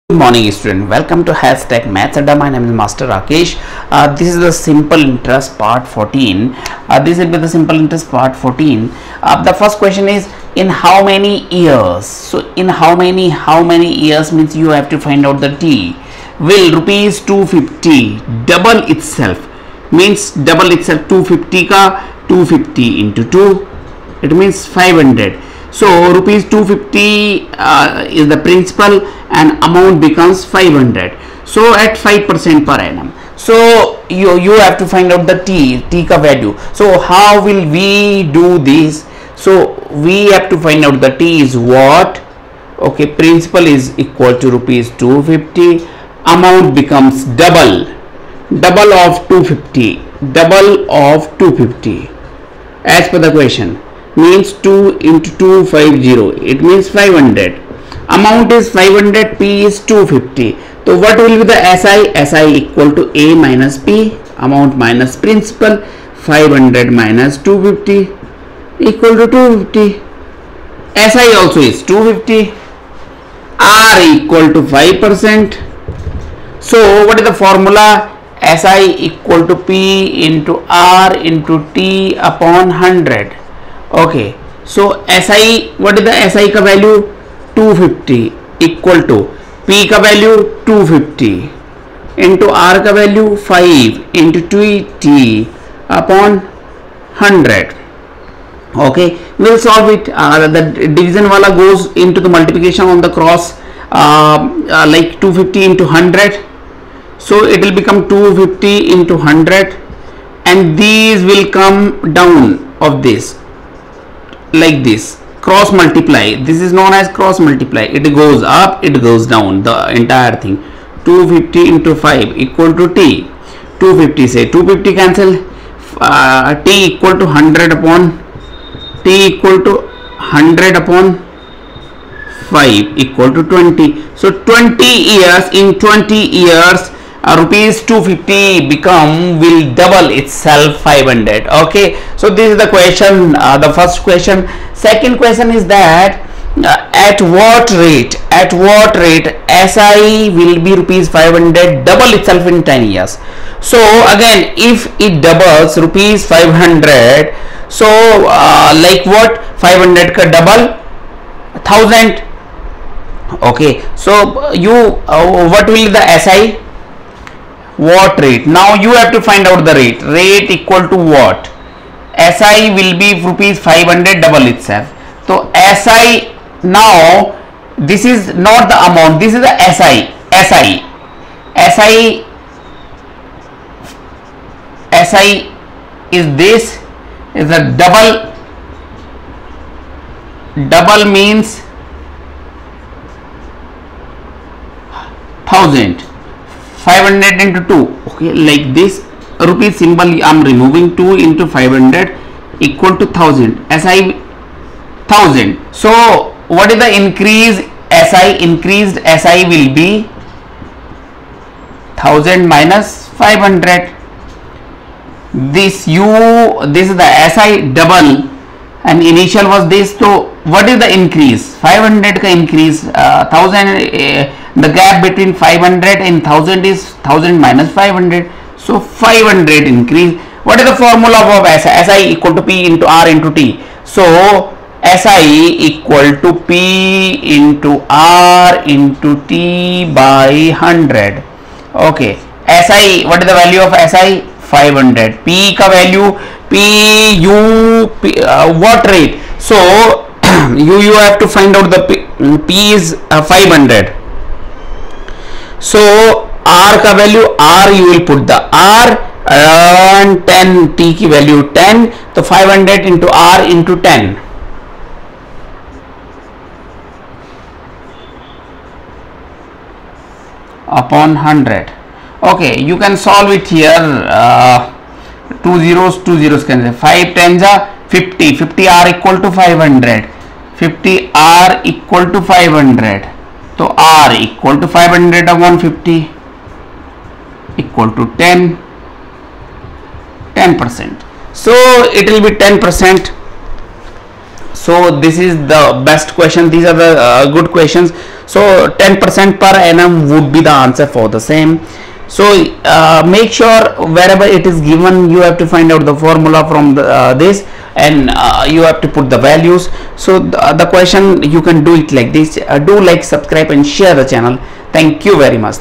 Good morning student, welcome to Hashtag Maths Adda. My name is Master Rakesh. This is the simple interest part 14. This will be the simple interest part 14. The first question is in how many years? So in how many years means you have to find out the t. Will rupees 250 double itself? Means double itself 250 ka 250 into 2, it means 500. So rupees 250 is the principal and amount becomes 500. So at 5% per annum. So you have to find out the t ka value. So how will we do this? So we have to find out the t is what? Okay, principal is equal to rupees 250. Amount becomes double of 250. Double of 250 as per the question. Means 2 into 250, it means 500. Amount is 500, p is 250. So what will be the SI? SI equal to A minus P, amount minus principal. 500 minus 250 equal to 250. SI also is 250. R equal to 5%. So what is the formula? SI equal to P into R into T upon 100. Okay, so SI, what is the SI ka value? 250 equal to P ka value 250 into R ka value 5 into 2T upon 100. Okay, we'll solve it. The division wala goes into the multiplication on the cross, like 250 into 100. So it will become 250 into 100 and these will come down of this. Like this, cross multiply. This is known as cross multiply. It goes up, it goes down, the entire thing. 250 into 5 equal to t. 250, say 250 cancel. T equal to 100 upon t equal to 100 upon 5 equal to 20. So 20 years, in 20 years rupees 250 will double itself 500. Okay, so this is the question, the first question. Second question is that at what rate SI will be rupees 500 double itself in 10 years. So again, if it doubles rupees 500, so like what? 500 ka double 1000. Okay, so you what will the SI? What rate? Now you have to find out the rate. Rate equal to what? SI will be rupees 500 double itself. So SI, now this is not the amount, this is the SI. SI is this, is a double means 1000. 500 into 2, okay, like this. Rupees symbol I am removing, 2 into 500 equal to 1000. SI 1000. So what is the increase SI? Increased SI will be 1000 minus 500. This is the SI double and initial was this. So what is the increase? 500 ka increase, 1000. The gap between 500 and 1000 is 1000 minus 500. So 500 increase. What is the formula of SI? SI equal to P into R into T. So SI equal to P into R into T by 100. Okay. SI, what is the value of SI? 500. P ka value, what rate? So you have to find out the P is 500. So R ka value, R you will put the R and 10, T ki value 10. So 500 into R into 10 upon 100. Okay, you can solve it here. 2 zeros can say 5 10s are 50. 50 R equal to 500. 50 R equal to 500. So R equal to 500 upon 50 equal to 10%. So it will be 10%. So this is the best question. These are the good questions. So 10% per annum would be the answer for the same. So make sure wherever it is given, you have to find out the formula from this, and you have to put the values. So the question, you can do it like this. Do like, subscribe and share the channel. Thank you very much.